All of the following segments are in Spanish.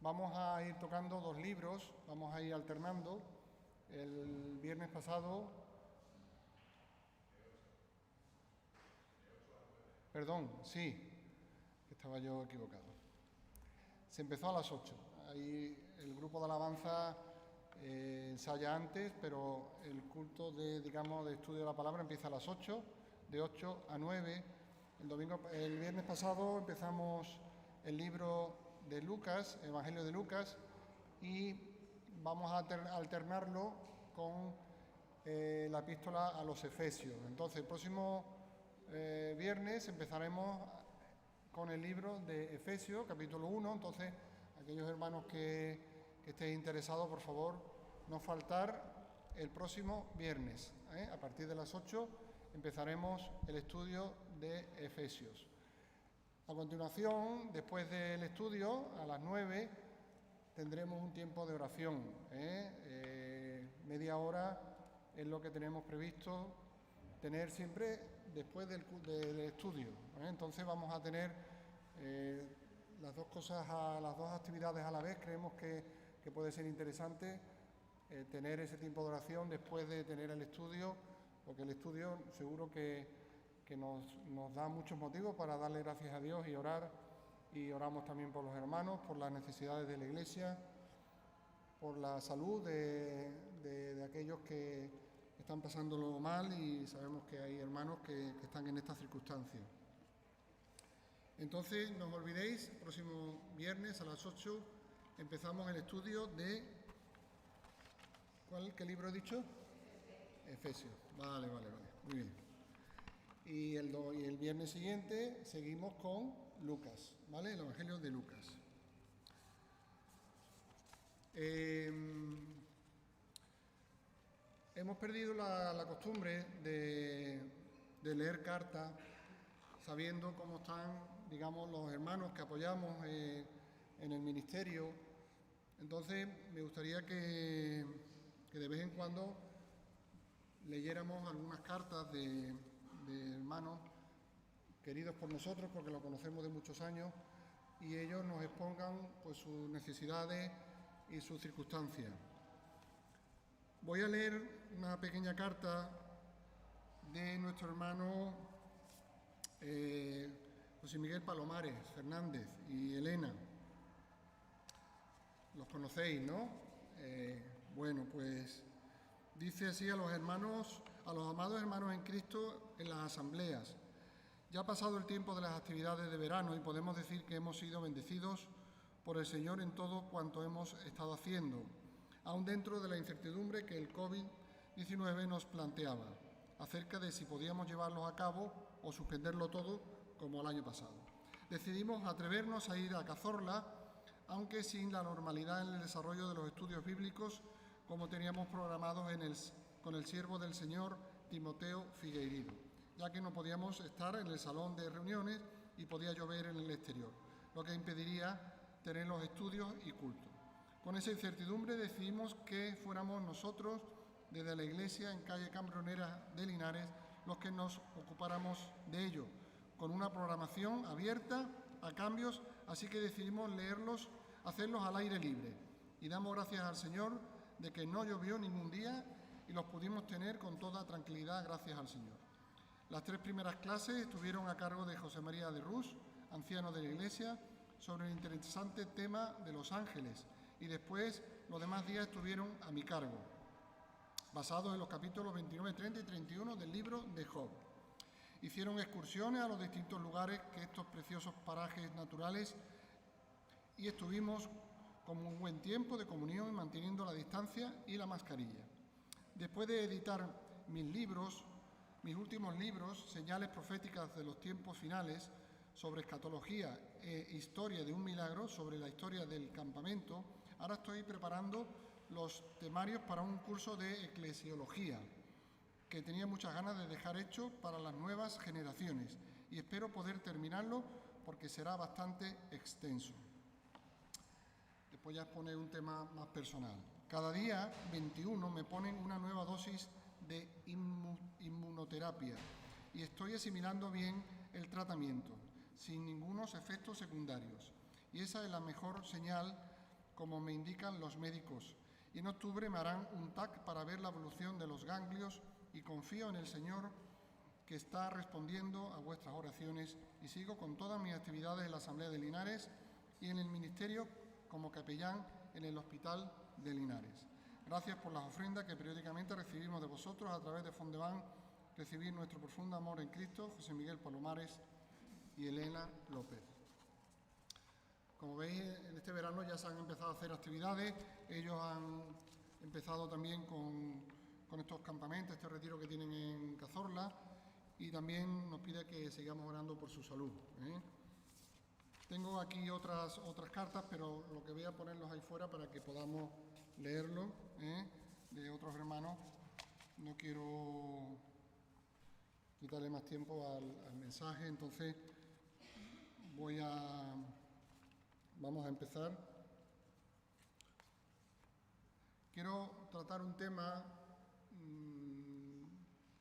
Vamos a ir tocando dos libros, vamos a ir alternando. El viernes pasado, perdón, sí, estaba yo equivocado. Se empezó a las 8. Ahí el grupo de alabanza ensaya antes, pero el culto de estudio de la palabra empieza a las 8, de 8 a 9. El viernes pasado empezamos el libro de Lucas, Evangelio de Lucas, y vamos a alternarlo con la epístola a los Efesios. Entonces, el próximo viernes empezaremos con el libro de Efesios, capítulo 1. Entonces, aquellos hermanos que estéis interesados, por favor, no faltar el próximo viernes. A partir de las 8 empezaremos el estudio de Efesios. A continuación, después del estudio, a las 9, tendremos un tiempo de oración. Media hora es lo que tenemos previsto tener siempre después del estudio. Entonces vamos a tener las dos cosas, las dos actividades a la vez. Creemos que puede ser interesante tener ese tiempo de oración después de tener el estudio, porque el estudio seguro que nos da muchos motivos para darle gracias a Dios y orar, y oramos también por los hermanos, por las necesidades de la Iglesia, por la salud de aquellos que están pasándolo mal, y sabemos que hay hermanos que están en estas circunstancias. Entonces, no os olvidéis, el próximo viernes a las 8 empezamos el estudio de... ¿Qué libro he dicho? Efesios. Vale, muy bien. Y el viernes siguiente seguimos con Lucas, ¿vale? El Evangelio de Lucas. Hemos perdido la costumbre de leer cartas, sabiendo cómo están, los hermanos que apoyamos en el ministerio. Entonces, me gustaría que de vez en cuando leyéramos algunas cartas de hermanos queridos por nosotros, porque lo conocemos de muchos años, y ellos nos expongan pues sus necesidades y sus circunstancias. Voy a leer una pequeña carta de nuestro hermano José Miguel Palomares Fernández y Elena. Los conocéis, ¿no? Bueno, pues dice así a los amados hermanos en Cristo en las asambleas. Ya ha pasado el tiempo de las actividades de verano y podemos decir que hemos sido bendecidos por el Señor en todo cuanto hemos estado haciendo, aun dentro de la incertidumbre que el COVID-19 nos planteaba, acerca de si podíamos llevarlos a cabo o suspenderlo todo como el año pasado. Decidimos atrevernos a ir a Cazorla, aunque sin la normalidad en el desarrollo de los estudios bíblicos como teníamos programados con el siervo del Señor Timoteo Figueiredo, ya que no podíamos estar en el salón de reuniones y podía llover en el exterior, lo que impediría tener los estudios y cultos. Con esa incertidumbre decidimos que fuéramos nosotros, desde la iglesia en calle Cambronera de Linares, los que nos ocupáramos de ello, con una programación abierta a cambios, así que decidimos hacerlos al aire libre. Y damos gracias al Señor de que no llovió ningún día y los pudimos tener con toda tranquilidad, gracias al Señor. Las 3 primeras clases estuvieron a cargo de José María de Rus, anciano de la Iglesia, sobre el interesante tema de los ángeles, y después los demás días estuvieron a mi cargo, basados en los capítulos 29, 30 y 31 del libro de Job. Hicieron excursiones a los distintos lugares que estos preciosos parajes naturales, y estuvimos con un buen tiempo de comunión, manteniendo la distancia y la mascarilla. Después de editar mis últimos libros, Señales proféticas de los tiempos finales, sobre escatología e historia de un milagro, sobre la historia del campamento, ahora estoy preparando los temarios para un curso de eclesiología que tenía muchas ganas de dejar hecho para las nuevas generaciones, y espero poder terminarlo porque será bastante extenso. Después ya pone un tema más personal. Cada día 21 me ponen una nueva dosis de inmunoterapia y estoy asimilando bien el tratamiento, sin ningunos efectos secundarios. Y esa es la mejor señal como me indican los médicos. Y en octubre me harán un TAC para ver la evolución de los ganglios y confío en el Señor que está respondiendo a vuestras oraciones y sigo con todas mis actividades en la Asamblea de Linares y en el ministerio como capellán en el Hospital de Linares. Gracias por las ofrendas que periódicamente recibimos de vosotros a través de Fondeban. Recibir nuestro profundo amor en Cristo, José Miguel Palomares y Elena López. Como veis, en este verano ya se han empezado a hacer actividades. Ellos han empezado también con estos campamentos, este retiro que tienen en Cazorla, y también nos pide que sigamos orando por su salud. Tengo aquí otras cartas, pero lo que voy a ponerlos ahí fuera para que podamos leerlo, de otros hermanos. No quiero quitarle más tiempo al mensaje, entonces vamos a empezar. Quiero tratar un tema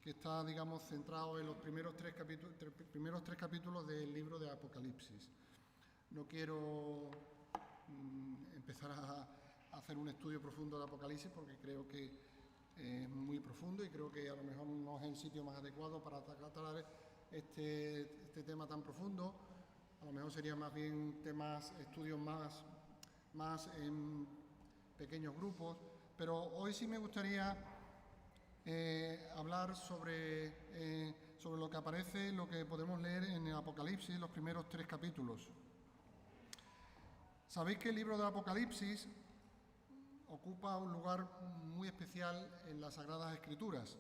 que está, digamos, centrado en los primeros tres capítulos del libro de Apocalipsis. No quiero empezar a hacer un estudio profundo de Apocalipsis porque creo que es muy profundo y creo que a lo mejor no es el sitio más adecuado para tratar este tema tan profundo. A lo mejor sería más bien estudios más en pequeños grupos, pero hoy sí me gustaría hablar sobre lo que aparece, lo que podemos leer en el Apocalipsis, los primeros 3 capítulos. Sabéis que el libro de Apocalipsis ocupa un lugar muy especial en las Sagradas Escrituras.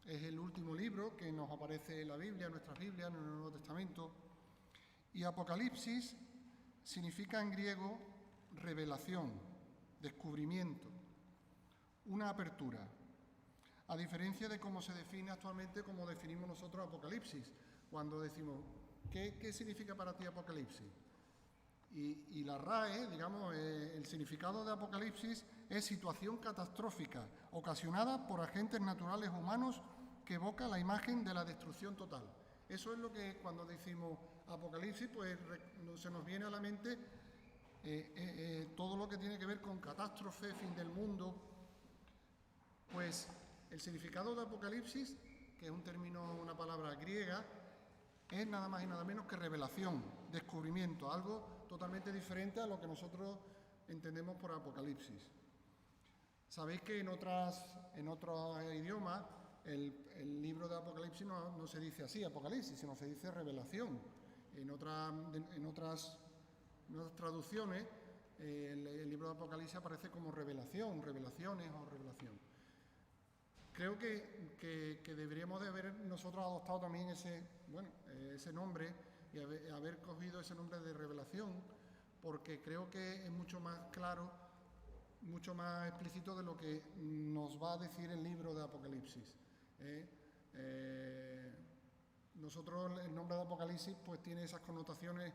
Es el último libro que nos aparece en la Biblia, en nuestras Biblias, en el Nuevo Testamento. Y Apocalipsis significa en griego revelación, descubrimiento, una apertura. A diferencia de cómo se define actualmente, como definimos nosotros Apocalipsis, cuando decimos, ¿qué significa para ti Apocalipsis? Y la RAE, digamos, el significado de Apocalipsis es situación catastrófica, ocasionada por agentes naturales humanos que evoca la imagen de la destrucción total. Eso es lo que cuando decimos Apocalipsis, pues se nos viene a la mente todo lo que tiene que ver con catástrofe, fin del mundo. Pues el significado de Apocalipsis, que es un término, una palabra griega, es nada más y nada menos que revelación, descubrimiento, algo totalmente diferente a lo que nosotros entendemos por Apocalipsis. Sabéis que en otros idiomas el libro de Apocalipsis no se dice así, Apocalipsis, sino se dice revelación. En otras traducciones el libro de Apocalipsis aparece como revelación, revelaciones o revelación. Creo que deberíamos de haber nosotros adoptado también ese nombre y haber cogido ese nombre de revelación, porque creo que es mucho más claro, mucho más explícito de lo que nos va a decir el libro de Apocalipsis. Nosotros el nombre de Apocalipsis pues tiene esas connotaciones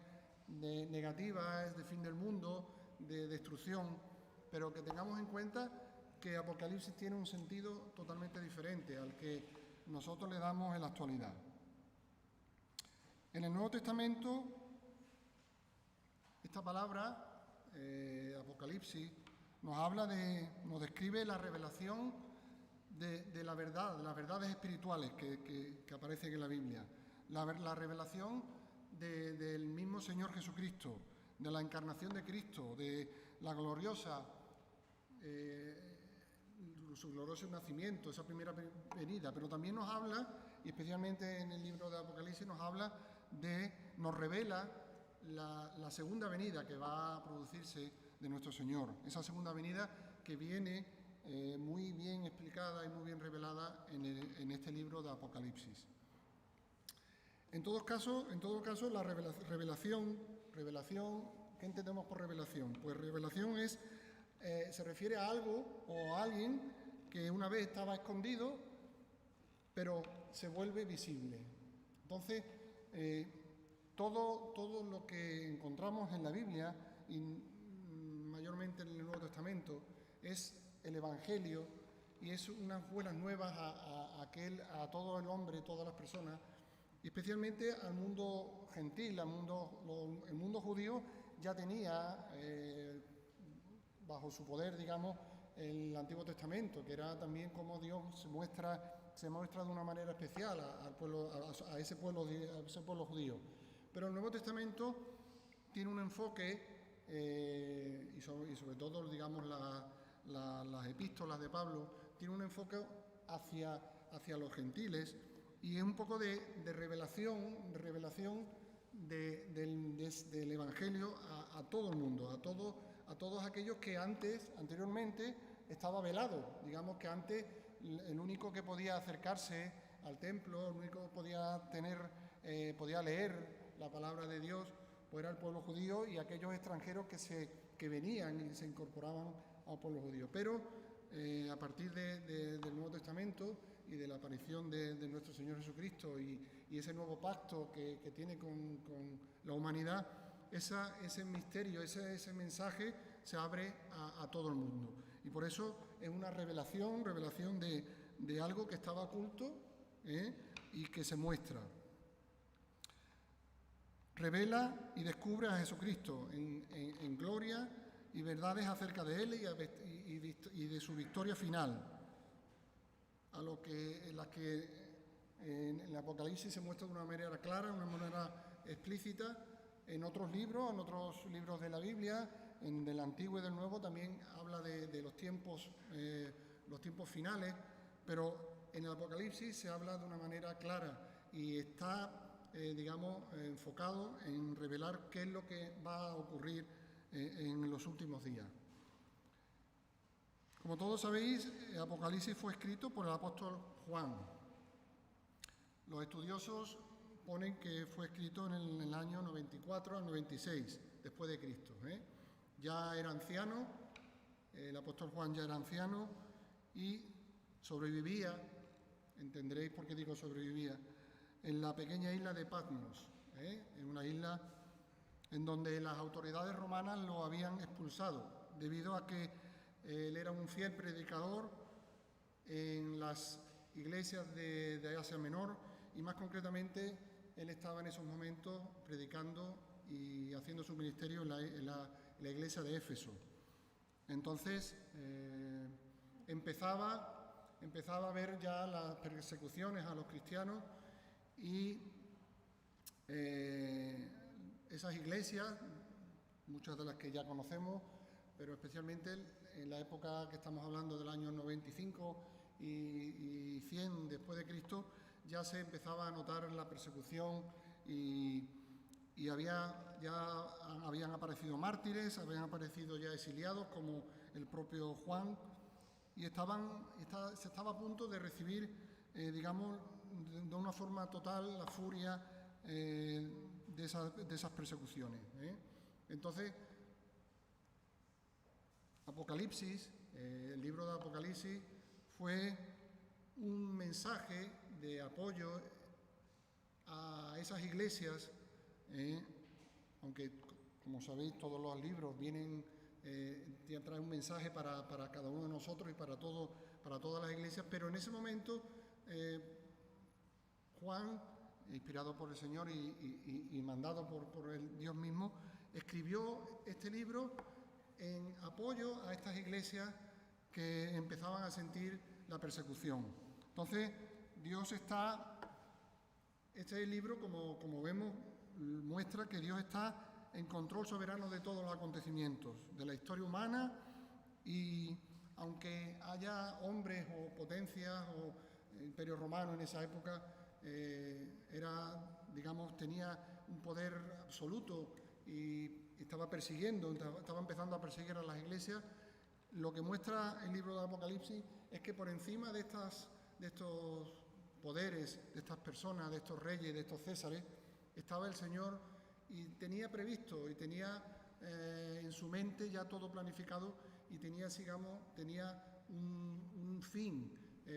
negativas, de fin del mundo, de destrucción, pero que tengamos en cuenta que Apocalipsis tiene un sentido totalmente diferente al que nosotros le damos en la actualidad. En el Nuevo Testamento, esta palabra, Apocalipsis, nos describe la revelación de la verdad, de las verdades espirituales que aparecen en la Biblia. La revelación del mismo Señor Jesucristo, de la encarnación de Cristo, de la gloriosa su glorioso nacimiento, esa primera venida, pero también nos habla, y especialmente en el libro de Apocalipsis nos revela la segunda venida que va a producirse de nuestro Señor, esa segunda venida que viene muy bien explicada y muy bien revelada en este libro de Apocalipsis. En todo caso, la revelación, ¿qué entendemos por revelación? Pues revelación se refiere a algo o a alguien que una vez estaba escondido, pero se vuelve visible. Entonces, todo lo que encontramos en la Biblia, y mayormente en el Nuevo Testamento, es el Evangelio y es unas buenas nuevas a todo el hombre, todas las personas, y especialmente al mundo gentil, el mundo judío ya tenía bajo su poder, digamos, el Antiguo Testamento, que era también como Dios se muestra de una manera especial al pueblo, a ese pueblo judío. Pero el Nuevo Testamento tiene un enfoque, y sobre todo, digamos, las epístolas de Pablo, tiene un enfoque hacia los gentiles, y es un poco de revelación del Evangelio a todo el mundo, a todos aquellos que anteriormente estaba velado. Digamos que antes el único que podía acercarse al templo, el único que podía leer la palabra de Dios, pues era el pueblo judío y aquellos extranjeros que venían y se incorporaban al pueblo judío. Pero a partir del Nuevo Testamento y de la aparición de nuestro Señor Jesucristo y ese nuevo pacto que tiene con la humanidad, ese misterio, ese mensaje se abre a todo el mundo. Y por eso es una revelación de algo que estaba oculto y que se muestra. Revela y descubre a Jesucristo en gloria y verdades acerca de Él y de su victoria final, en las que en el Apocalipsis se muestra de una manera clara, de una manera explícita. En otros libros de la Biblia, del Antiguo y del Nuevo, también habla de los tiempos finales, pero en el Apocalipsis se habla de una manera clara y está, enfocado en revelar qué es lo que va a ocurrir en los últimos días. Como todos sabéis, el Apocalipsis fue escrito por el apóstol Juan. Los estudiosos ponen que fue escrito en el año 94 al 96 después de Cristo. Ya era anciano, el apóstol Juan ya era anciano y sobrevivía, entenderéis por qué digo sobrevivía, en la pequeña isla de Patmos, en una isla en donde las autoridades romanas lo habían expulsado, debido a que él era un fiel predicador en las iglesias de Asia Menor, y más concretamente él estaba en esos momentos predicando y haciendo su ministerio en la iglesia de Éfeso. Entonces empezaba a ver ya las persecuciones a los cristianos y esas iglesias, muchas de las que ya conocemos, pero especialmente en la época que estamos hablando del año 95 y 100 después de Cristo, ya se empezaba a notar la persecución y habían aparecido mártires, habían aparecido ya exiliados como el propio Juan, y se estaba a punto de recibir, de una forma total la furia de esas persecuciones. Entonces, Apocalipsis, el libro de Apocalipsis, fue un mensaje de apoyo a esas iglesias, aunque, como sabéis, todos los libros traen un mensaje para cada uno de nosotros y para todas las iglesias, pero en ese momento Juan, inspirado por el Señor y mandado por el Dios mismo, escribió este libro en apoyo a estas iglesias que empezaban a sentir la persecución. Entonces, este libro, como vemos, muestra que Dios está en control soberano de todos los acontecimientos, de la historia humana, y aunque haya hombres o potencias o Imperio Romano en esa época, tenía un poder absoluto y estaba empezando a perseguir a las iglesias. Lo que muestra el libro de Apocalipsis es que por encima de estos poderes, de estas personas, de estos reyes, de estos césares, estaba el Señor, y tenía previsto y tenía en su mente ya todo planificado, y tenía un fin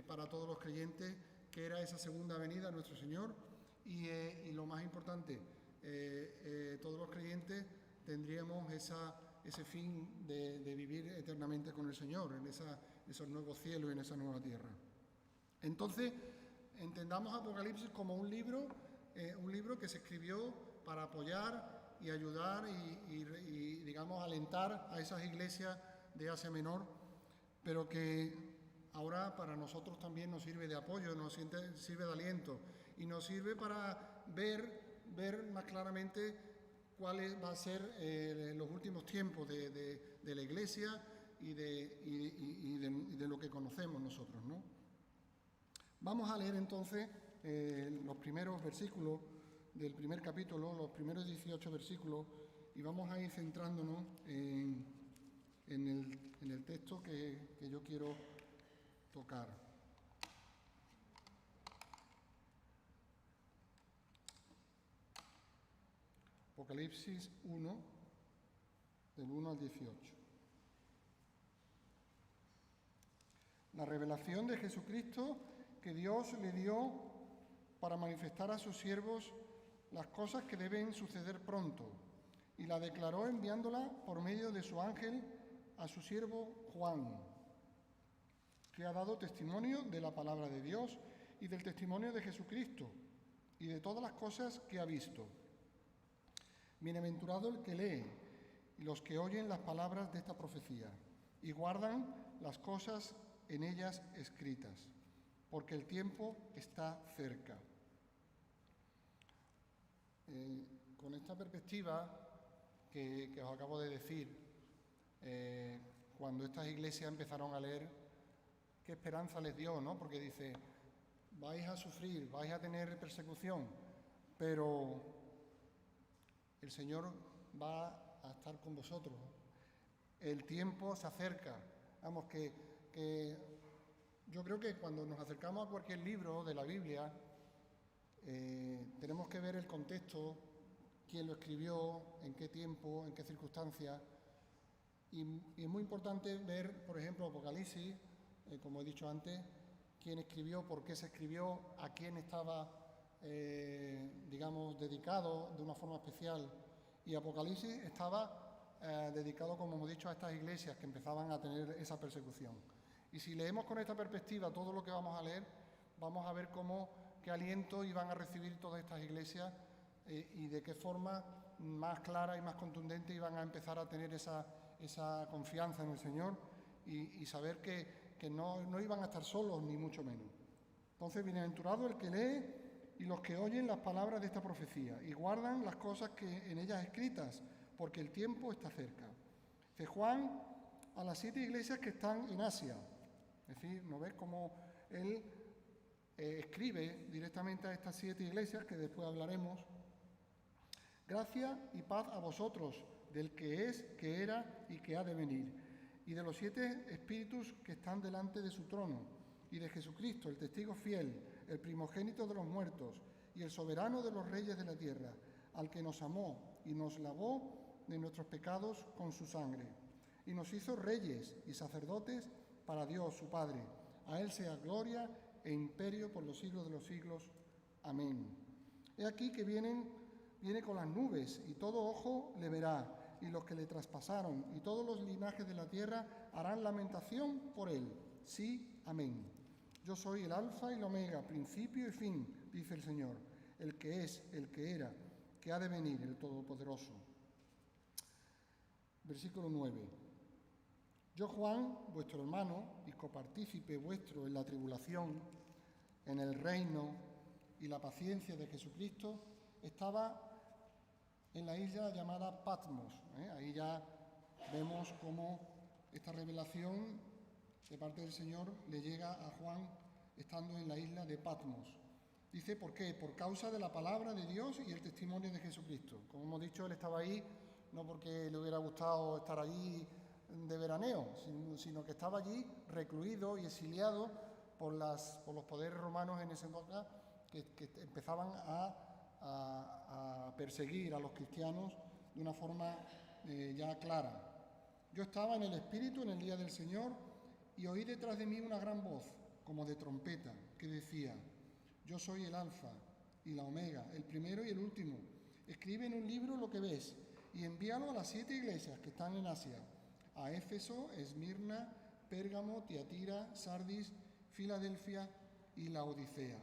para todos los creyentes, que era esa segunda venida de nuestro Señor, y lo más importante, todos los creyentes tendríamos ese fin de vivir eternamente con el Señor, en esos nuevos cielos y en esa nueva tierra. Entonces, entendamos Apocalipsis como un libro que se escribió para apoyar y ayudar y alentar a esas iglesias de Asia Menor, pero que ahora para nosotros también nos sirve de apoyo, nos sirve de aliento y nos sirve para ver más claramente cuál va a ser los últimos tiempos de la Iglesia y de lo que conocemos nosotros, ¿no? Vamos a leer entonces los primeros versículos del primer capítulo, los primeros 18 versículos, y vamos a ir centrándonos en el texto que yo quiero tocar. Apocalipsis 1, del 1 al 18. La revelación de Jesucristo que Dios le dio para manifestar a sus siervos las cosas que deben suceder pronto, y la declaró enviándola por medio de su ángel a su siervo Juan, que ha dado testimonio de la palabra de Dios y del testimonio de Jesucristo y de todas las cosas que ha visto. Bienaventurado el que lee y los que oyen las palabras de esta profecía y guardan las cosas en ellas escritas, porque el tiempo está cerca. Con esta perspectiva que os acabo de decir, cuando estas iglesias empezaron a leer, qué esperanza les dio, ¿no? Porque dice, vais a sufrir, vais a tener persecución, pero el Señor va a estar con vosotros. El tiempo se acerca. Vamos, que yo creo que cuando nos acercamos a cualquier libro de la Biblia, tenemos que ver el contexto, quién lo escribió, en qué tiempo, en qué circunstancias. Y es muy importante ver, por ejemplo, Apocalipsis, como he dicho antes, quién escribió, por qué se escribió, a quién estaba, digamos, dedicado de una forma especial. Y Apocalipsis estaba dedicado, como hemos dicho, a estas iglesias que empezaban a tener esa persecución. Y si leemos con esta perspectiva todo lo que vamos a leer, vamos a ver qué aliento iban a recibir todas estas iglesias y de qué forma más clara y más contundente iban a empezar a tener esa confianza en el Señor y saber que no iban a estar solos, ni mucho menos. Entonces, bienaventurado el que lee y los que oyen las palabras de esta profecía y guardan las cosas que en ellas escritas, porque el tiempo está cerca. De Juan a las 7 iglesias que están en Asia. Es decir, ¿no ves cómo él escribe directamente a estas 7 iglesias, que después hablaremos? Gracia y paz a vosotros, del que es, que era y que ha de venir, y de los 7 espíritus que están delante de su trono, y de Jesucristo, el testigo fiel, el primogénito de los muertos, y el soberano de los reyes de la tierra, al que nos amó y nos lavó de nuestros pecados con su sangre, y nos hizo reyes y sacerdotes para Dios, su Padre. A él sea gloria e imperio por los siglos de los siglos. Amén. He aquí que viene con las nubes, y todo ojo le verá, y los que le traspasaron, y todos los linajes de la tierra harán lamentación por él. Sí, amén. Yo soy el alfa y el omega, principio y fin, dice el Señor, el que es, el que era, que ha de venir, el Todopoderoso. Versículo 9. Yo, Juan, vuestro hermano y copartícipe vuestro en la tribulación, en el reino y la paciencia de Jesucristo, estaba en la isla llamada Patmos. Ahí ya vemos cómo esta revelación de parte del Señor le llega a Juan estando en la isla de Patmos. Dice, ¿por qué? Por causa de la palabra de Dios y el testimonio de Jesucristo. Como hemos dicho, él estaba ahí no porque le hubiera gustado estar allí de veraneo, sino que estaba allí recluido y exiliado por los poderes romanos en esa época que empezaban a perseguir a los cristianos de una forma ya clara. Yo estaba en el Espíritu en el día del Señor y oí detrás de mí una gran voz, como de trompeta, que decía, yo soy el Alfa y la Omega, el primero y el último. Escribe en un libro lo que ves y envíalo a las 7 iglesias que están en Asia, a Éfeso, Esmirna, Pérgamo, Tiatira, Sardis, Filadelfia y Laodicea.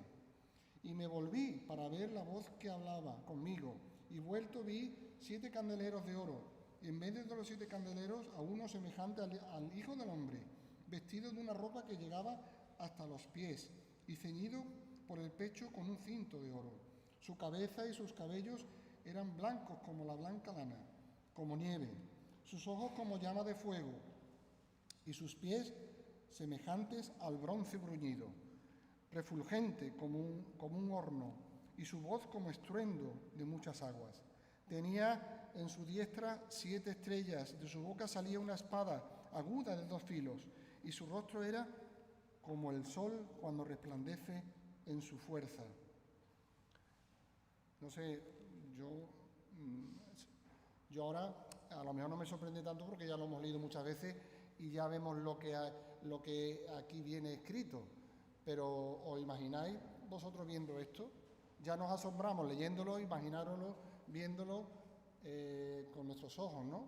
Y me volví para ver la voz que hablaba conmigo, y vuelto vi 7 candeleros de oro, y en medio de los 7 candeleros a uno semejante al Hijo del Hombre, vestido de una ropa que llegaba hasta los pies y ceñido por el pecho con un cinto de oro. Su cabeza y sus cabellos eran blancos como la blanca lana, como nieve, sus ojos como llama de fuego y sus pies semejantes al bronce bruñido, refulgente como un horno, y su voz como estruendo de muchas aguas. Tenía en su diestra 7 estrellas, de su boca salía una espada aguda de 2 filos, y su rostro era como el sol cuando resplandece en su fuerza. No sé, yo ahora a lo mejor no me sorprende tanto porque ya lo hemos leído muchas veces y ya vemos lo que aquí viene escrito. Pero ¿os imagináis vosotros viendo esto? Ya nos asombramos leyéndolo, imaginároslo, viéndolo con nuestros ojos, ¿no?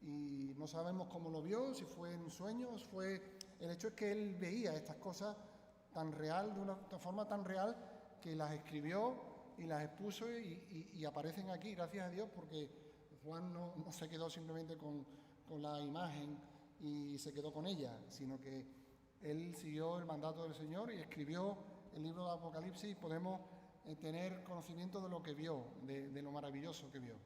Y no sabemos cómo lo vio, si fue en sueños, El hecho es que él veía estas cosas tan real, de una forma tan real, que las escribió y las expuso y aparecen aquí, gracias a Dios, porque Juan no se quedó simplemente con la imagen y se quedó con ella, sino que él siguió el mandato del Señor y escribió el libro de Apocalipsis y podemos tener conocimiento de lo que vio, de lo maravilloso que vio.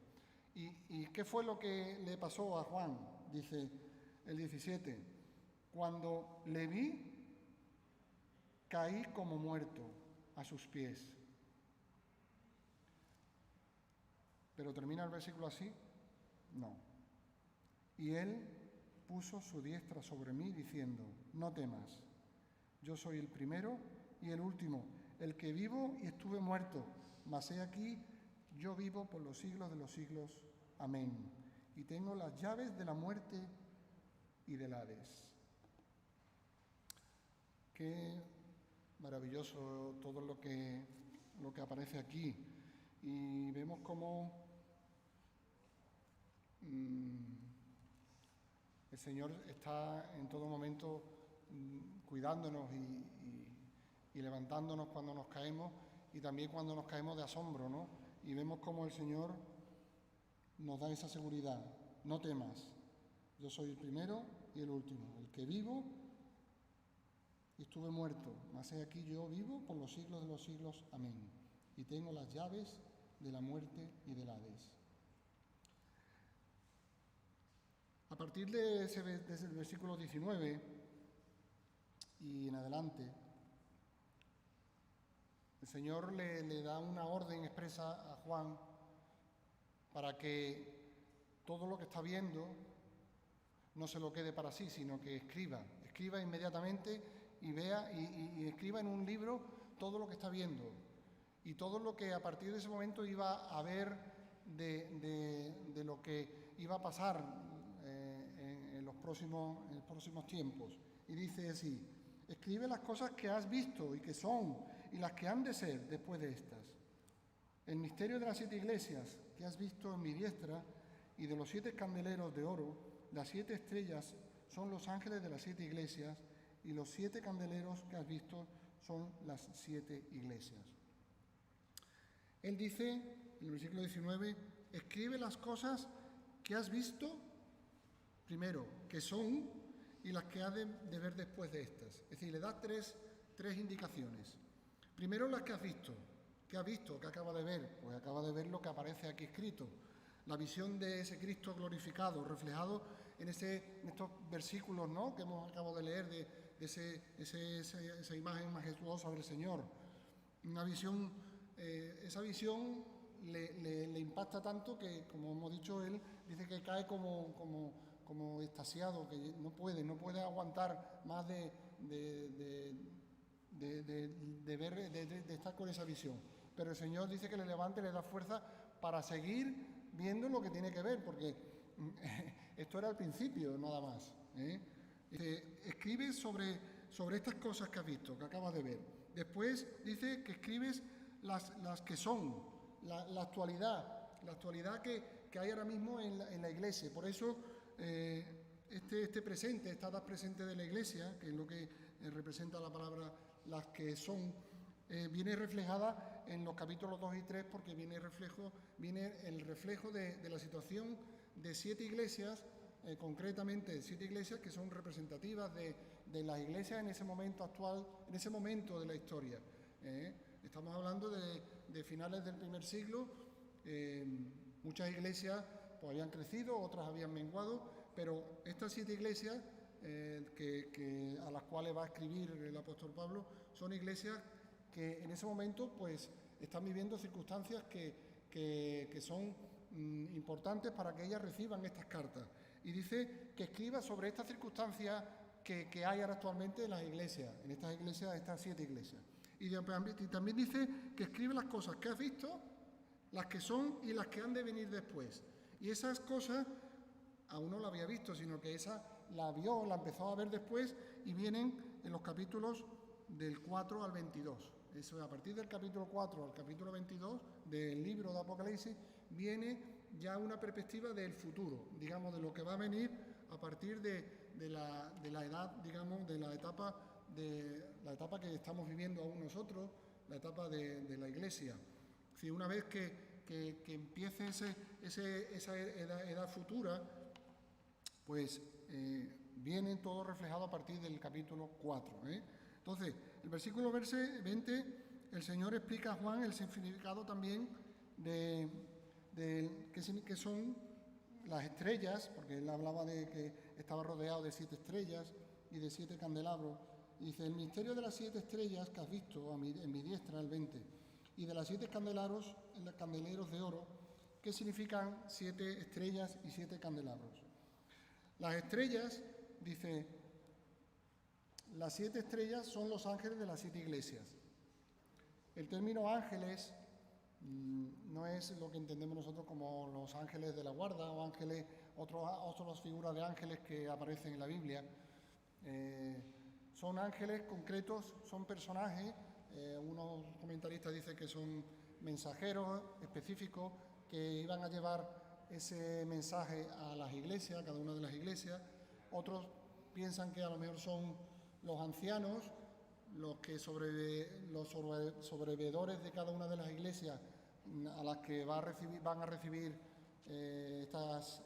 ¿Y qué fue lo que le pasó a Juan? Dice el 17, cuando le vi, caí como muerto a sus pies. Pero termina el versículo así, no. Y él puso su diestra sobre mí diciendo, no temas, yo soy el primero y el último, el que vivo y estuve muerto, mas he aquí, yo vivo por los siglos de los siglos. Amén. Y tengo las llaves de la muerte y del Hades. Qué maravilloso todo lo que aparece aquí. Y vemos cómo el Señor está en todo momento cuidándonos y levantándonos cuando nos caemos y también cuando nos caemos de asombro, ¿no? Y vemos cómo el Señor nos da esa seguridad. No temas, yo soy el primero y el último, el que vivo y estuve muerto, mas he aquí yo vivo por los siglos de los siglos. Amén. Y tengo las llaves de la muerte y del Hades. A partir desde el versículo 19 y en adelante, el Señor le da una orden expresa a Juan para que todo lo que está viendo no se lo quede para sí, sino que escriba inmediatamente y vea y escriba en un libro todo lo que está viendo y todo lo que a partir de ese momento iba a ver de lo que iba a pasar en los próximos tiempos. Y dice así, escribe las cosas que has visto y que son y las que han de ser después de estas. El misterio de las 7 iglesias que has visto en mi diestra y de los 7 candeleros de oro, las 7 estrellas son los ángeles de las 7 iglesias y los 7 candeleros que has visto son las 7 iglesias. Él dice, en el versículo 19, escribe las cosas que has visto, primero, que son, y las que has de ver después de estas. Es decir, le da tres indicaciones. Primero, las que has visto. ¿Qué has visto? ¿Qué acaba de ver? Pues acaba de ver lo que aparece aquí escrito. La visión de ese Cristo glorificado, reflejado en estos versículos, ¿no?, que acabo de leer, de esa imagen majestuosa del Señor. Una visión, esa visión le impacta tanto que, como hemos dicho, él dice que cae como extasiado, que no puede aguantar más de estar con esa visión. Pero el Señor dice que le levante, le da fuerza para seguir viendo lo que tiene que ver, porque esto era el principio nada más. Escribe sobre estas cosas que has visto, que acabas de ver. Después dice que escribes las que son, la actualidad que hay ahora mismo en la iglesia. Por eso este presente, esta edad presente de la iglesia, que es lo que representa la palabra las que son, viene reflejada en los capítulos 2 y 3 porque viene el reflejo de la situación de 7 iglesias, concretamente 7 iglesias que son representativas de las iglesias en ese momento actual, en ese momento de la historia. Estamos hablando de finales del primer siglo. Muchas iglesias pues habían crecido, otras habían menguado, pero estas 7 iglesias a las cuales va a escribir el apóstol Pablo son iglesias que en ese momento pues están viviendo circunstancias que son importantes para que ellas reciban estas cartas. Y dice que escriba sobre estas circunstancias que hay ahora actualmente en las iglesias, en estas iglesias, estas 7 iglesias. Y también dice que escribe las cosas que has visto, las que son y las que han de venir después. Y esas cosas aún no la había visto, sino que esa la vio, la empezó a ver después, y vienen en los capítulos del 4 al 22. Eso, a partir del capítulo 4 al capítulo 22 del libro de Apocalipsis, viene ya una perspectiva del futuro, digamos, de lo que va a venir a partir de la edad, digamos, de la etapa que estamos viviendo aún nosotros, la etapa de la Iglesia. Si una vez que empiece esa edad futura, pues viene todo reflejado a partir del capítulo 4. Entonces, el versículo 20, el Señor explica a Juan el significado también de qué son las estrellas, porque él hablaba de que estaba rodeado de 7 estrellas y de 7 candelabros. Y dice, el misterio de las 7 estrellas que has visto en mi diestra, el 20, y de las 7 candeleros de oro, que significan 7 estrellas y 7 candelabros. Las estrellas, dice, las 7 estrellas son los ángeles de las 7 iglesias. El término ángeles no es lo que entendemos nosotros como los ángeles de la guarda o ángeles, otras figuras de ángeles que aparecen en la Biblia. Son ángeles concretos, son personajes. Unos comentaristas dicen que son mensajeros específicos que iban a llevar ese mensaje a las iglesias, a cada una de las iglesias. Otros piensan que a lo mejor son los ancianos, los sobreveedores de cada una de las iglesias a las que van a recibir estas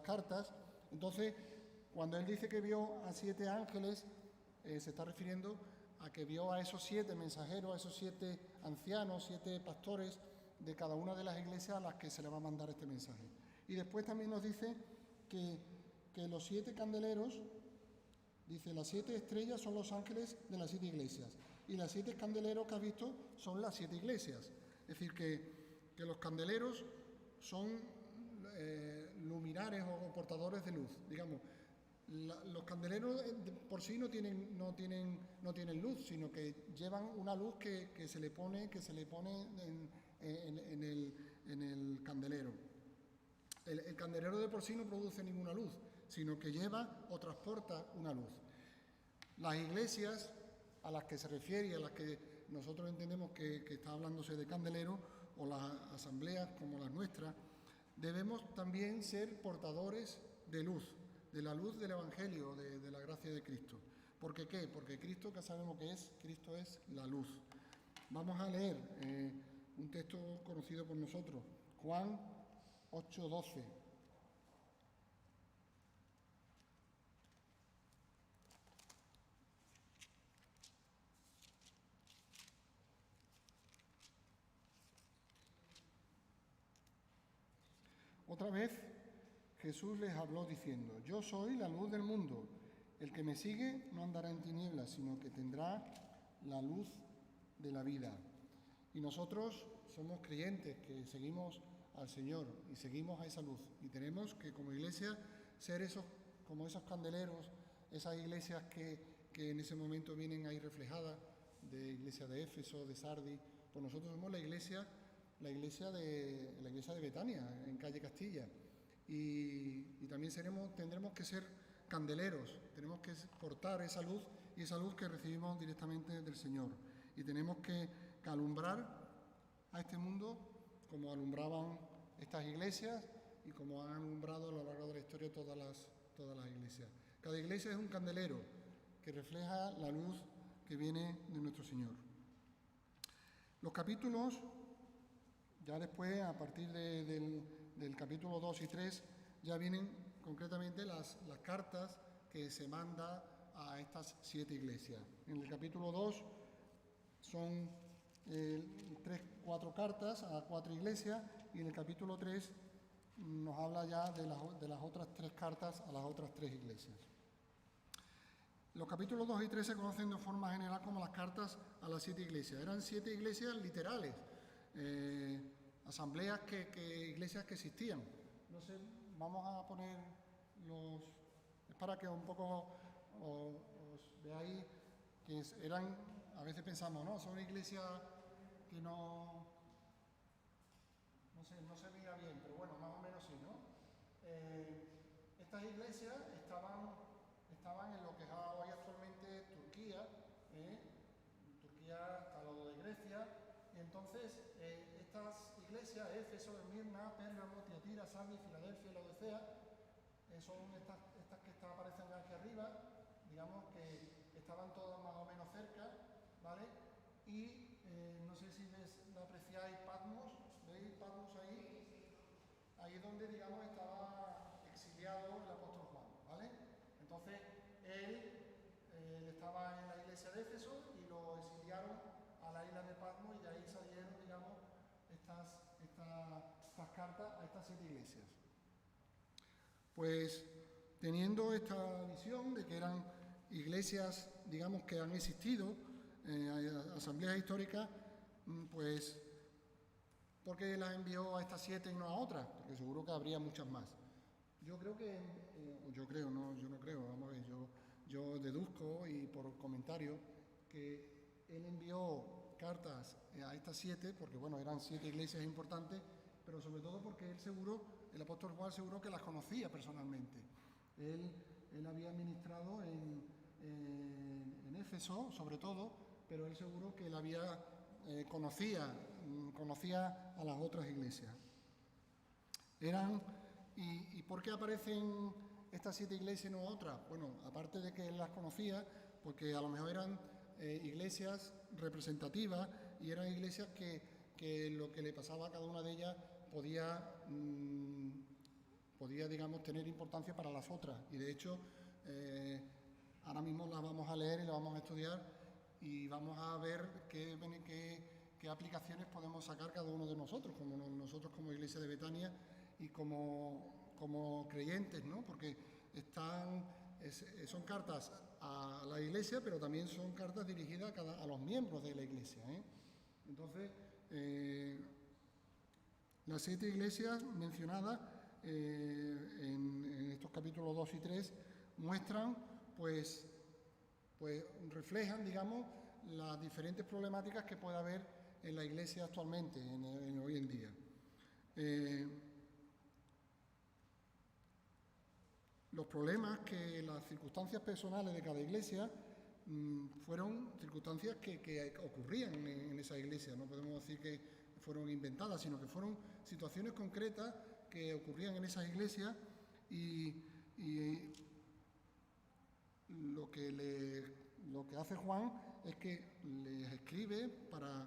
cartas. Entonces, cuando él dice que vio a 7 ángeles, se está refiriendo a que vio a esos 7 mensajeros, a esos 7 ancianos, 7 pastores de cada una de las iglesias a las que se le va a mandar este mensaje. Y después también nos dice que los 7 candeleros, dice, las 7 estrellas son los ángeles de las 7 iglesias, y las 7 candeleros que has visto son las 7 iglesias. Es decir, que los candeleros son luminares o portadores de luz, digamos. Los candeleros por sí no tienen luz, sino que llevan una luz que se le pone en el candelero. El candelero de por sí no produce ninguna luz, sino que lleva o transporta una luz. Las iglesias a las que se refiere y a las que nosotros entendemos que está hablándose de candelero, o las asambleas como las nuestras, debemos también ser portadores de luz, de la luz del Evangelio, de la gracia de Cristo. ¿Por qué qué? Porque Cristo, que sabemos que es, Cristo es la luz. Vamos a leer un texto conocido por nosotros, Juan 8:12. Otra vez Jesús les habló diciendo, yo soy la luz del mundo, el que me sigue no andará en tinieblas, sino que tendrá la luz de la vida. Y nosotros somos creyentes que seguimos al Señor y seguimos a esa luz. Y tenemos que como iglesia ser como esos candeleros, esas iglesias que en ese momento vienen ahí reflejadas, de iglesia de Éfeso, de Sardis. Pues nosotros somos la iglesia de Betania, en calle Castilla. Y también tendremos que ser candeleros, tenemos que portar esa luz, y esa luz que recibimos directamente del Señor. Y tenemos que alumbrar a este mundo como alumbraban estas iglesias y como han alumbrado a lo largo de la historia todas las iglesias. Cada iglesia es un candelero que refleja la luz que viene de nuestro Señor. Los capítulos, ya después, a partir del capítulo 2 y 3, ya vienen concretamente las cartas que se manda a estas 7 iglesias. En el capítulo 2 son 4 cartas a 4 iglesias, y en el capítulo 3 nos habla ya de las otras 3 cartas a las otras 3 iglesias. Los capítulos 2 y 3 se conocen de forma general como las cartas a las 7 iglesias. Eran 7 iglesias literales, asambleas, iglesias que existían. No sé, vamos a poner es para que un poco os veáis que eran, a veces pensamos, ¿no? Son iglesias que no se veía bien, pero bueno, más o menos sí, ¿no? Estas iglesias estaban en lo que es hoy actualmente Turquía. Turquía está al lado de Grecia, y entonces estas iglesias, Éfeso, Esmirna, Pérgamo, Tiatira, Sardis, Filadelfia y Laodicea, son estas que aparecen aquí arriba, digamos que estaban todas más o menos cerca, ¿vale? Y no sé si apreciáis Patmos, ¿veis Patmos ahí? Ahí es donde, digamos, estaba exiliado el apóstol Juan, ¿vale? Entonces, él estaba en la iglesia de Éfeso y lo exiliaron a la isla de Patmos, y de ahí salieron, digamos, estas cartas a estas 7 iglesias. Pues, teniendo esta visión de que eran iglesias, digamos, que han existido, asambleas históricas, pues, ¿por qué las envió a estas 7 y no a otras? Porque seguro que habría muchas más. Yo no creo, vamos a ver, yo deduzco, y por comentario, que él envió cartas a estas 7, porque bueno, eran 7 iglesias importantes, pero sobre todo porque el apóstol Juan seguro que las conocía personalmente. Él había ministrado en Éfeso, sobre todo, pero él seguro que conocía a las otras iglesias. ¿Y por qué aparecen estas 7 iglesias y no otras? Bueno, aparte de que él las conocía, porque a lo mejor eran iglesias representativas, y eran iglesias que lo que le pasaba a cada una de ellas podía, digamos, tener importancia para las otras. Y de hecho, ahora mismo las vamos a leer y las vamos a estudiar, y vamos a ver qué aplicaciones podemos sacar cada uno de nosotros, como Iglesia de Betania y como creyentes, ¿no? Porque son cartas a la Iglesia, pero también son cartas dirigidas a los miembros de la Iglesia, ¿eh? Entonces, las 7 iglesias mencionadas en estos capítulos 2 y 3 muestran, pues reflejan, digamos, las diferentes problemáticas que puede haber en la Iglesia actualmente, hoy en día. Los problemas, que las circunstancias personales de cada iglesia fueron circunstancias que ocurrían en esa iglesia. No podemos decir que fueron inventadas, sino que fueron situaciones concretas que ocurrían en esas iglesias, y lo que hace Juan es que les escribe para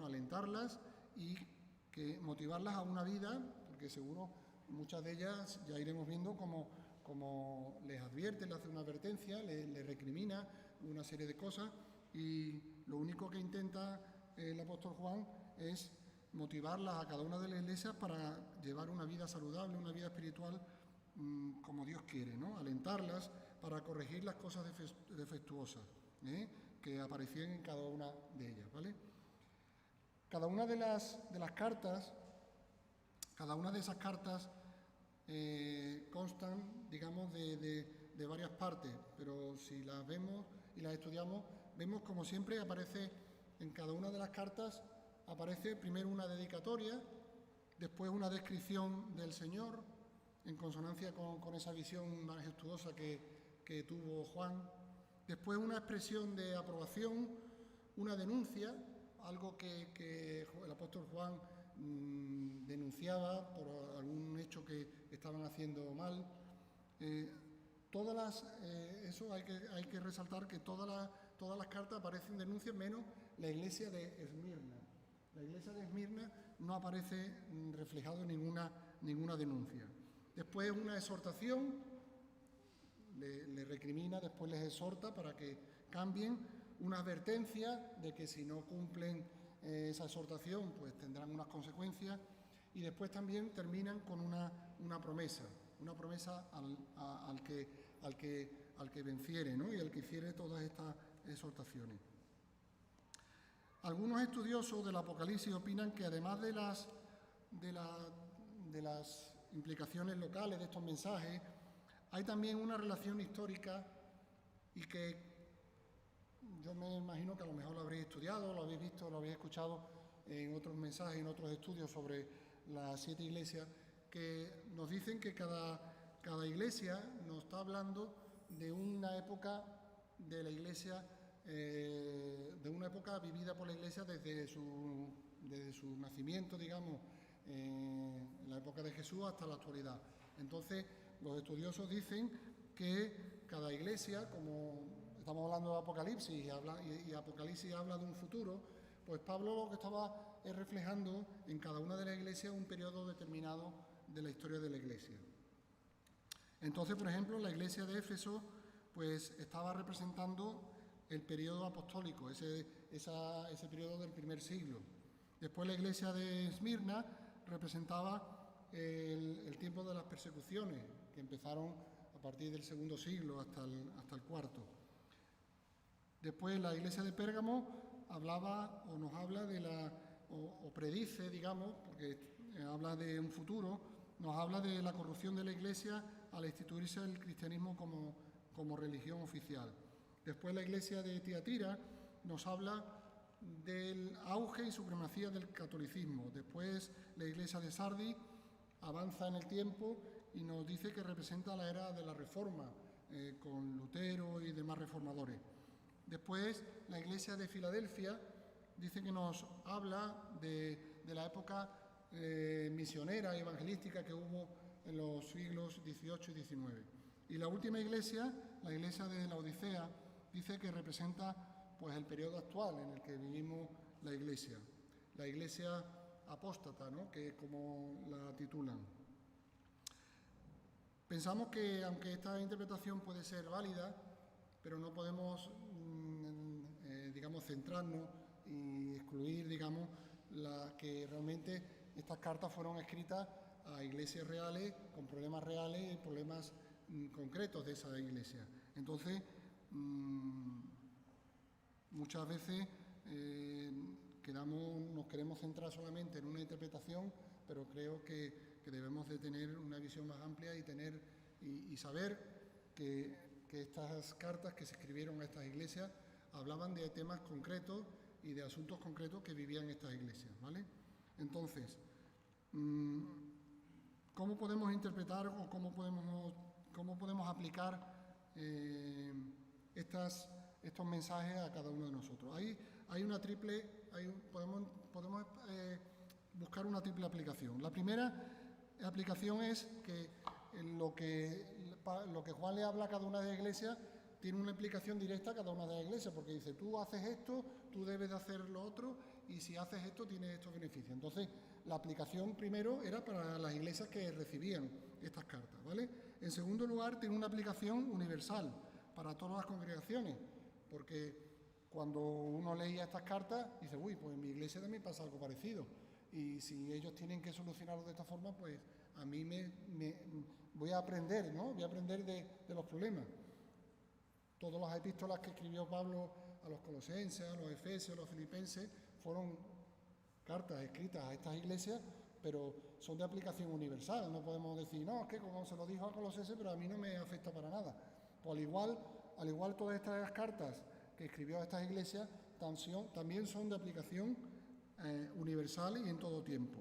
alentarlas y motivarlas a una vida, porque seguro muchas de ellas ya iremos viendo como les advierte, les hace una advertencia, les recrimina una serie de cosas, y lo único que intenta el apóstol Juan es motivarlas a cada una de las iglesias para llevar una vida saludable, una vida espiritual como Dios quiere, ¿no? Alentarlas para corregir las cosas defectuosas que aparecían en cada una de ellas, ¿vale? Cada una de las cartas, cada una de esas cartas constan, digamos, de varias partes, pero si las vemos y las estudiamos, vemos como siempre aparece en cada una de las cartas, aparece primero una dedicatoria, después una descripción del Señor, en consonancia con esa visión majestuosa que tuvo Juan, después una expresión de aprobación, una denuncia, algo que el apóstol Juan denunciaba por algún hecho que estaban haciendo mal. Eso hay que resaltar, que todas las cartas aparecen denuncias, menos la iglesia de Esmirna. La iglesia de Esmirna no aparece reflejado ninguna denuncia. Después una exhortación, le recrimina, después les exhorta para que cambien, una advertencia de que si no cumplen esa exhortación, pues tendrán unas consecuencias, y después también terminan con una promesa al que venciere, ¿no? Y al que hiciere todas estas exhortaciones. Algunos estudiosos del Apocalipsis opinan que además de las implicaciones locales de estos mensajes, hay también una relación histórica, y que yo me imagino que a lo mejor lo habréis estudiado, lo habéis visto, lo habéis escuchado en otros mensajes, en otros estudios sobre las 7 iglesias, que nos dicen que cada iglesia nos está hablando de una época de la iglesia, de una época vivida por la iglesia desde su nacimiento, digamos, en la época de Jesús hasta la actualidad. Entonces, los estudiosos dicen que cada iglesia, como estamos hablando de Apocalipsis y Apocalipsis habla de un futuro, pues Pablo lo que estaba es reflejando en cada una de las iglesias un periodo determinado de la historia de la iglesia. Entonces, por ejemplo, la iglesia de Éfeso pues estaba representando el periodo apostólico, ese periodo del primer siglo. Después la iglesia de Esmirna representaba el tiempo de las persecuciones, que empezaron a partir del segundo siglo hasta el cuarto. Después la iglesia de Pérgamo hablaba o nos habla o predice, digamos, porque habla de un futuro, nos habla de la corrupción de la iglesia al instituirse el cristianismo como religión oficial. Después la iglesia de Tiatira nos habla del auge y supremacía del catolicismo. Después la iglesia de Sardis avanza en el tiempo y nos dice que representa la era de la Reforma, con Lutero y demás reformadores. Después la iglesia de Filadelfia dice que nos habla de la época misionera y evangelística que hubo en los siglos XVIII y XIX. Y la última iglesia, la iglesia de la Odisea, dice que representa pues el periodo actual en el que vivimos la iglesia apóstata, ¿no?, que como la titulan. Pensamos que aunque esta interpretación puede ser válida, pero no podemos digamos, centrarnos y excluir, digamos, que realmente estas cartas fueron escritas a iglesias reales, con problemas reales y problemas concretos de esa iglesia. Entonces, muchas veces nos queremos centrar solamente en una interpretación, pero creo que debemos de tener una visión más amplia y saber que estas cartas que se escribieron a estas iglesias hablaban de temas concretos y de asuntos concretos que vivían estas iglesias, ¿vale? Entonces, ¿cómo podemos interpretar o cómo podemos aplicar estos mensajes a cada uno de nosotros? Podemos buscar una triple aplicación. La primera aplicación es que lo que Juan le habla a cada una de las iglesias tiene una implicación directa a cada una de las iglesias, porque dice, tú haces esto, tú debes de hacer lo otro, y si haces esto, tienes estos beneficios. Entonces, la aplicación primero era para las iglesias que recibían estas cartas, ¿vale? En segundo lugar, tiene una aplicación universal para todas las congregaciones, porque cuando uno leía estas cartas, dice, uy, pues en mi iglesia también pasa algo parecido, y si ellos tienen que solucionarlo de esta forma, pues a mí voy a aprender, ¿no? Voy a aprender de los problemas. Todas las epístolas que escribió Pablo a los colosenses, a los efesios, a los filipenses, fueron cartas escritas a estas iglesias, pero son de aplicación universal. No podemos decir, no, es que como se lo dijo a colosenses, pero a mí no me afecta para nada. Pues al igual todas estas cartas que escribió a estas iglesias también son de aplicación universal y en todo tiempo.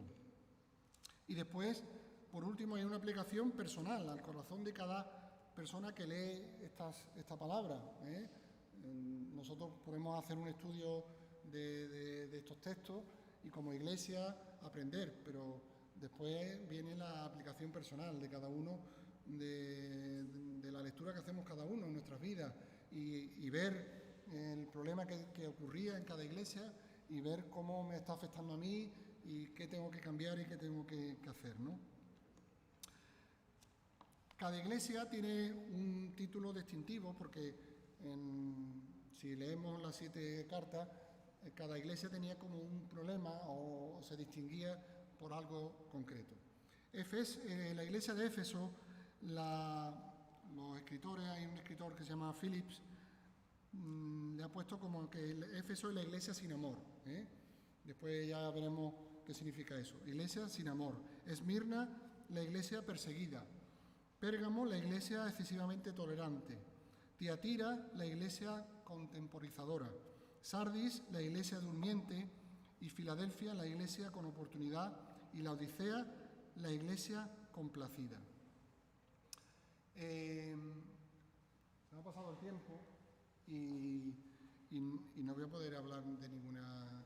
Y después, por último, hay una aplicación personal al corazón de cada persona que lee esta palabra. Nosotros podemos hacer un estudio de estos textos y como iglesia aprender, pero después viene la aplicación personal de cada uno, de la lectura que hacemos cada uno en nuestras vidas y ver el problema que ocurría en cada iglesia y ver cómo me está afectando a mí y qué tengo que cambiar y qué tengo que hacer, ¿no? Cada iglesia tiene un título distintivo porque si leemos las 7 cartas, cada iglesia tenía como un problema o se distinguía por algo concreto. La iglesia de Éfeso, los escritores, hay un escritor que se llama Phillips, le ha puesto como que Éfeso es la iglesia sin amor. Después ya veremos qué significa eso. Iglesia sin amor. Esmirna, la iglesia perseguida. Pérgamo, la iglesia excesivamente tolerante. Tiatira, la iglesia contemporizadora. Sardis, la iglesia durmiente. Y Filadelfia, la iglesia con oportunidad. Y la Odisea, la iglesia complacida. Se me ha pasado el tiempo y no voy a poder hablar de ninguna.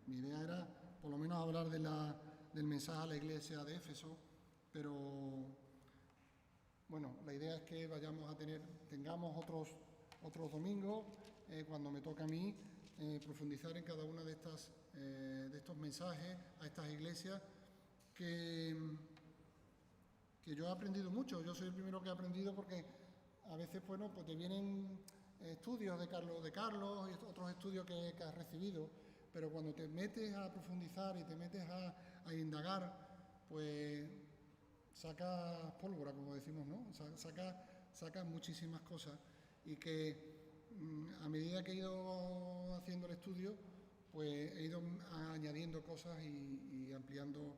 Mi idea era por lo menos hablar del mensaje a la iglesia de Éfeso, pero bueno, la idea es que tengamos otros domingos, cuando me toca a mí, profundizar en cada una de estos mensajes a estas iglesias que yo he aprendido mucho. Yo soy el primero que he aprendido porque a veces, bueno, pues te vienen estudios de Carlos y otros estudios que has recibido, pero cuando te metes a profundizar y te metes a indagar, pues sacas pólvora, como decimos, ¿no? Sacas muchísimas cosas y que a medida que he ido haciendo el estudio, pues he ido añadiendo cosas y ampliando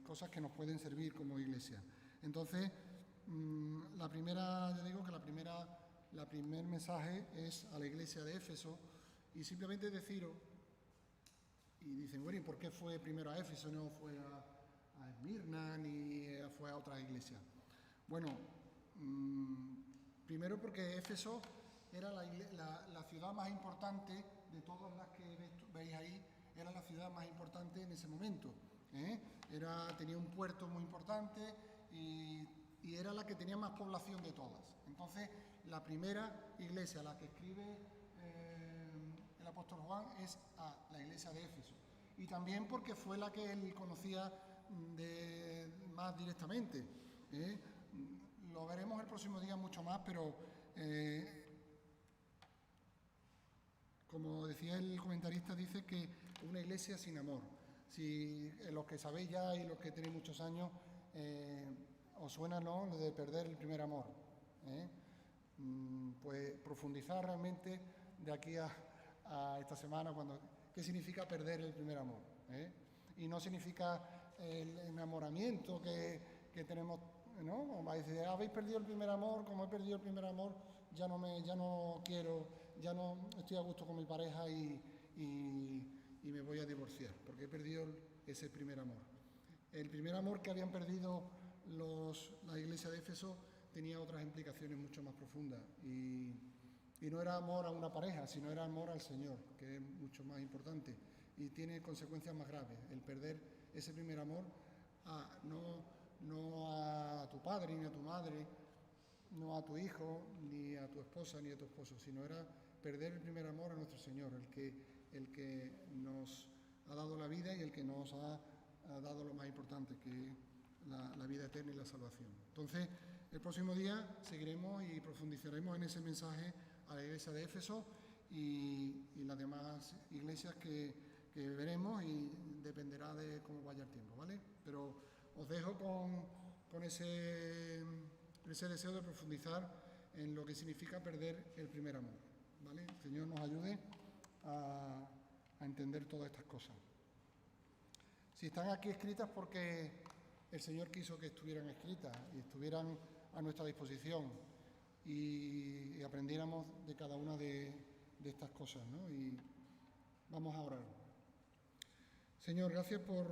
cosas que nos pueden servir como iglesia. Entonces, ya digo que la primer mensaje es a la iglesia de Éfeso, y simplemente deciros, y dicen, bueno, ¿y por qué fue primero a Éfeso, no fue a Esmirna ni fue a otras iglesias? Bueno, primero porque Éfeso era la ciudad más importante de todas las que veis ahí, era la ciudad más importante en ese momento. Tenía un puerto muy importante y era la que tenía más población de todas. Entonces, la primera iglesia a la que escribe el apóstol Juan es a la iglesia de Éfeso. Y también porque fue la que él conocía más directamente. Lo veremos el próximo día mucho más, pero como decía el comentarista, dice que una iglesia sin amor. Si los que sabéis ya y los que tenéis muchos años, os suena, ¿no?, lo de perder el primer amor. Pues profundizar realmente de aquí a esta semana, qué significa perder el primer amor. Y no significa el enamoramiento que tenemos, ¿no? Va a decir, habéis perdido el primer amor, como he perdido el primer amor, ya no estoy a gusto con mi pareja y me voy a divorciar, porque he perdido ese primer amor. El primer amor que habían perdido la iglesia de Éfeso tenía otras implicaciones mucho más profundas y no era amor a una pareja, sino era amor al Señor, que es mucho más importante y tiene consecuencias más graves. El perder ese primer amor, no a tu padre ni a tu madre, no a tu hijo, ni a tu esposa ni a tu esposo, sino era perder el primer amor a nuestro Señor, el que nos ha dado la vida y el que nos ha dado lo más importante, que es la vida eterna y la salvación. Entonces, el próximo día seguiremos y profundizaremos en ese mensaje a la iglesia de Éfeso y las demás iglesias que veremos, y dependerá de cómo vaya el tiempo, ¿vale? Pero os dejo con ese deseo de profundizar en lo que significa perder el primer amor, ¿vale? El Señor nos ayude a entender todas estas cosas. Si están aquí escritas, porque el Señor quiso que estuvieran escritas y estuvieran a nuestra disposición y aprendiéramos de cada una de estas cosas, ¿no? Y vamos a orar. Señor, gracias por